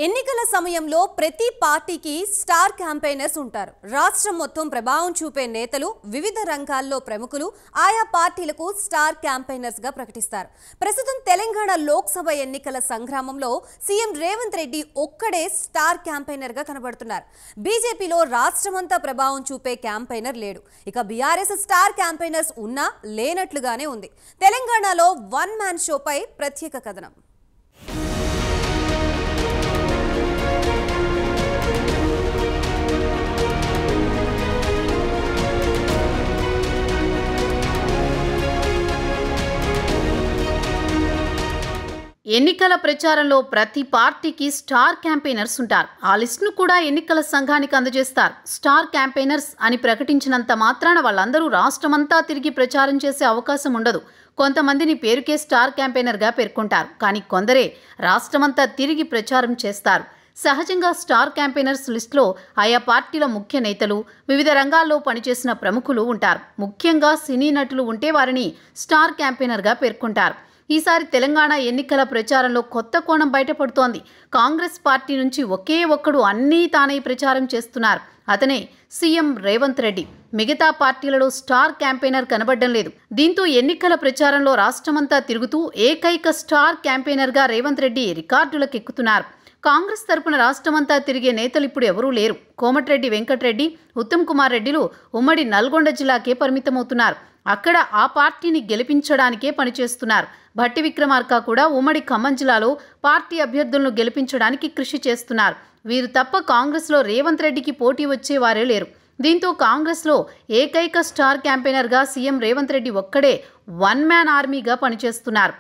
ఎన్నికల సమయంలో ప్రతి పార్టీకి స్టార్ క్యాంపెయినర్స్ ఉంటారు. రాష్ట్రం మొత్తం ప్రభావం చూపే నేతలు, వివిధ రంగాల్లో ప్రముఖులు ఆయా పార్టీలకు స్టార్ క్యాంపెయినర్స్ గా ప్రకటిస్తారు. ప్రస్తుతం తెలంగాణ లోక్సభ ఎన్నికల సంగ్రామంలో సీఎం రేవంత్ రెడ్డి ఒక్కడే స్టార్ క్యాంపెయినర్ గా కనబడుతున్నారు. బీజేపీలో రాష్ట్రమంతా ప్రభావం చూపే క్యాంపెయినర్ లేడు. ఇక బీఆర్ఎస్ స్టార్ క్యాంపెయినర్స్ ఉన్నా లేనట్లుగానే ఉంది. తెలంగాణలో వన్ మ్యాన్ షోపై ప్రత్యేక కథనం. ఎన్నికల ప్రచారంలో ప్రతి పార్టీకి స్టార్ క్యాంపెయినర్స్ ఉంటారు. ఆ లిస్టును కూడా ఎన్నికల సంఘానికి అందజేస్తారు. స్టార్ క్యాంపెయినర్స్ అని ప్రకటించినంత మాత్రాన వాళ్ళందరూ రాష్ట్రమంతా తిరిగి ప్రచారం చేసే అవకాశం ఉండదు. కొంతమందిని పేరుకే స్టార్ క్యాంపెయినర్గా పేర్కొంటారు. కానీ కొందరే రాష్ట్రమంతా తిరిగి ప్రచారం చేస్తారు. సహజంగా స్టార్ క్యాంపెయినర్స్ లిస్టులో ఆయా పార్టీల ముఖ్య నేతలు, వివిధ రంగాల్లో పనిచేసిన ప్రముఖులు ఉంటారు. ముఖ్యంగా సినీ నటులు ఉంటే వారిని స్టార్ క్యాంపెయినర్గా పేర్కొంటారు. ఈసారి తెలంగాణ ఎన్నికల ప్రచారంలో కొత్త కోణం బయటపడుతోంది. కాంగ్రెస్ పార్టీ నుంచి ఒకే ఒక్కడు అన్నీ తానే ప్రచారం చేస్తున్నారు. అతనే సీఎం రేవంత్ రెడ్డి. మిగతా పార్టీలలో స్టార్ క్యాంపెయినర్ కనబడడం లేదు. దీంతో ఎన్నికల ప్రచారంలో రాష్ట్రమంతా తిరుగుతూ ఏకైక స్టార్ క్యాంపెయినర్గా రేవంత్ రెడ్డి రికార్డులకెక్కుతున్నారు. కాంగ్రెస్ తరపున రాష్ట్రమంతా తిరిగే నేతలు ఇప్పుడు ఎవరూ లేరు. కోమటిరెడ్డి వెంకటరెడ్డి, ఉత్తమ్ కుమార్ రెడ్డిలు ఉమ్మడి నల్గొండ జిల్లాకే పరిమితమవుతున్నారు. అక్కడ ఆ పార్టీని గెలిపించడానికే పనిచేస్తున్నారు. భట్టి విక్రమార్క కూడా ఉమ్మడి ఖమ్మం జిల్లాలో పార్టీ అభ్యర్థులను గెలిపించడానికి కృషి చేస్తున్నారు. వీరు తప్ప కాంగ్రెస్లో రేవంత్ రెడ్డికి పోటీ వచ్చేవారే లేరు. దీంతో కాంగ్రెస్లో ఏకైక స్టార్ క్యాంపెయినర్గా సీఎం రేవంత్ రెడ్డి ఒక్కడే వన్ మ్యాన్ ఆర్మీగా పనిచేస్తున్నారు.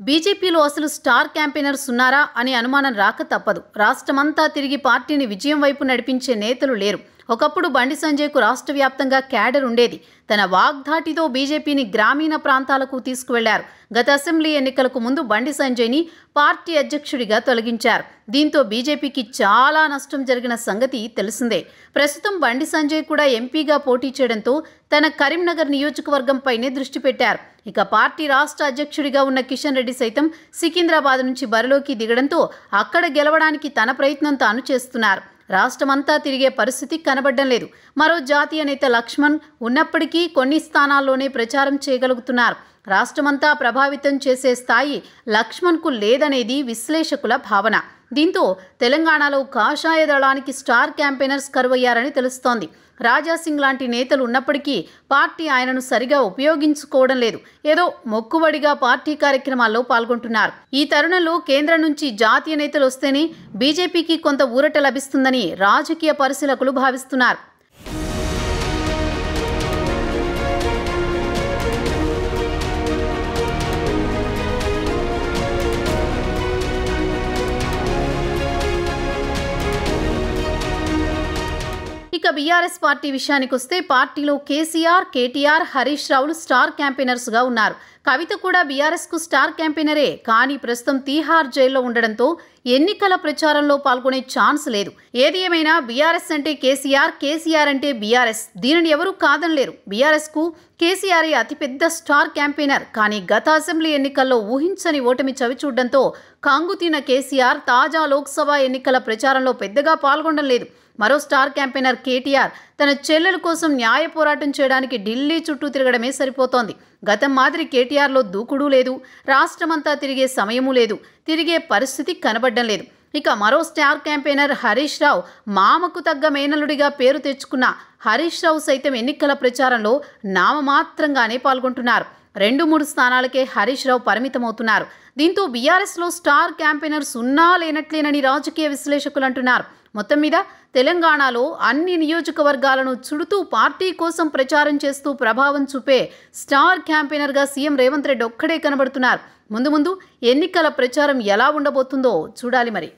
బీజేపీలో అసలు స్టార్ క్యాంపెయినర్స్ ఉన్నారా అనే అనుమానం రాక తప్పదు. రాష్ట్రమంతా తిరిగి పార్టీని విజయం వైపు నడిపించే నేతలు లేరు. ఒకప్పుడు బండి సంజయ్కు రాష్ట్ర వ్యాప్తంగా క్యాడర్ ఉండేది. తన వాగ్ధాటితో బీజేపీని గ్రామీణ ప్రాంతాలకు తీసుకువెళ్లారు. గత అసెంబ్లీ ఎన్నికలకు ముందు బండి సంజయ్ని పార్టీ అధ్యక్షుడిగా తొలగించారు. దీంతో బీజేపీకి చాలా నష్టం జరిగిన సంగతి తెలిసిందే. ప్రస్తుతం బండి సంజయ్ కూడా ఎంపీగా పోటీ చేయడంతో తన కరీంనగర్ నియోజకవర్గంపైనే దృష్టి పెట్టారు. ఇక పార్టీ రాష్ట్ర అధ్యక్షుడిగా ఉన్న కిషన్ రెడ్డి సైతం సికింద్రాబాద్ నుంచి బరిలోకి దిగడంతో అక్కడ గెలవడానికి తన ప్రయత్నం తాను చేస్తున్నారు. రాష్ట్రమంతా తిరిగే పరిస్థితి కనబడడం లేదు. మరో జాతీయ నేత లక్ష్మణ్ ఉన్నప్పటికీ కొన్ని స్థానాల్లోనే ప్రచారం చేయగలుగుతున్నారు. రాష్ట్రమంతా ప్రభావితం చేసే స్థాయి లక్ష్మణ్కు లేదనేది విశ్లేషకుల భావన. దీంతో తెలంగాణలో కాషాయ దళానికి స్టార్ క్యాంపెయినర్స్ కరువయ్యారని తెలుస్తోంది. రాజాసింగ్ లాంటి నేతలు ఉన్నప్పటికీ పార్టీ ఆయనను సరిగా ఉపయోగించుకోవడం లేదు. ఏదో మొక్కుబడిగా పార్టీ కార్యక్రమాల్లో పాల్గొంటున్నారు. ఈ తరుణంలో కేంద్రం నుంచి జాతీయ నేతలు వస్తేనే బీజేపీకి కొంత ఊరట లభిస్తుందని రాజకీయ పరిశీలకులు భావిస్తున్నారు. ఇక బీఆర్ఎస్ పార్టీ విషయానికి వస్తే పార్టీలో కేసీఆర్, కేటీఆర్, హరీష్ రావులు స్టార్ క్యాంపెయినర్స్గా ఉన్నారు. కవిత కూడా బీఆర్ఎస్కు స్టార్ క్యాంపెయినరే. కానీ ప్రస్తుతం తీహార్ జైల్లో ఉండడంతో ఎన్నికల ప్రచారంలో పాల్గొనే ఛాన్స్ లేదు. ఏది ఏమైనా బీఆర్ఎస్ అంటే కేసీఆర్, కేసీఆర్ అంటే బీఆర్ఎస్. దీనిని ఎవరూ కాదనలేరు. బీఆర్ఎస్కు కేసీఆర్ అతిపెద్ద స్టార్ క్యాంపెయినర్. కానీ గత అసెంబ్లీ ఎన్నికల్లో ఊహించని ఓటమి చవిచూడడంతో కంగుతిన్న కేసీఆర్ తాజా లోక్సభ ఎన్నికల ప్రచారంలో పెద్దగా పాల్గొనడం లేదు. మరో స్టార్ క్యాంపెయినర్ కేటీఆర్ తన చెల్లెల కోసం న్యాయ పోరాటం చేయడానికి ఢిల్లీ చుట్టూ తిరగడమే సరిపోతోంది. గతం మాదిరి కేటీఆర్లో దూకుడు లేదు. రాష్ట్రమంతా తిరిగే సమయమూ లేదు. తిరిగే పరిస్థితి కనబడడం లేదు. ఇక మరో స్టార్ క్యాంపెయినర్ హరీష్ రావు. మామకు తగ్గ మేనలుడిగా పేరు తెచ్చుకున్న హరీష్ రావు సైతం ఎన్నికల ప్రచారంలో నామమాత్రంగానే పాల్గొంటున్నారు. 2-3 స్థానాలకే హరీష్ రావు పరిమితమవుతున్నారు. దీంతో బీఆర్ఎస్లో స్టార్ క్యాంపెయినర్స్ ఉన్నా లేనట్లేనని రాజకీయ విశ్లేషకులు అంటున్నారు. మొత్తం మీద తెలంగాణలో అన్ని నియోజకవర్గాలను చుడుతూ పార్టీ కోసం ప్రచారం చేస్తూ ప్రభావం చూపే స్టార్ క్యాంపెయినర్గా సీఎం రేవంత్ రెడ్డి ఒక్కడే కనబడుతున్నారు. ముందు ముందు ఎన్నికల ప్రచారం ఎలా ఉండబోతుందో చూడాలి మరి.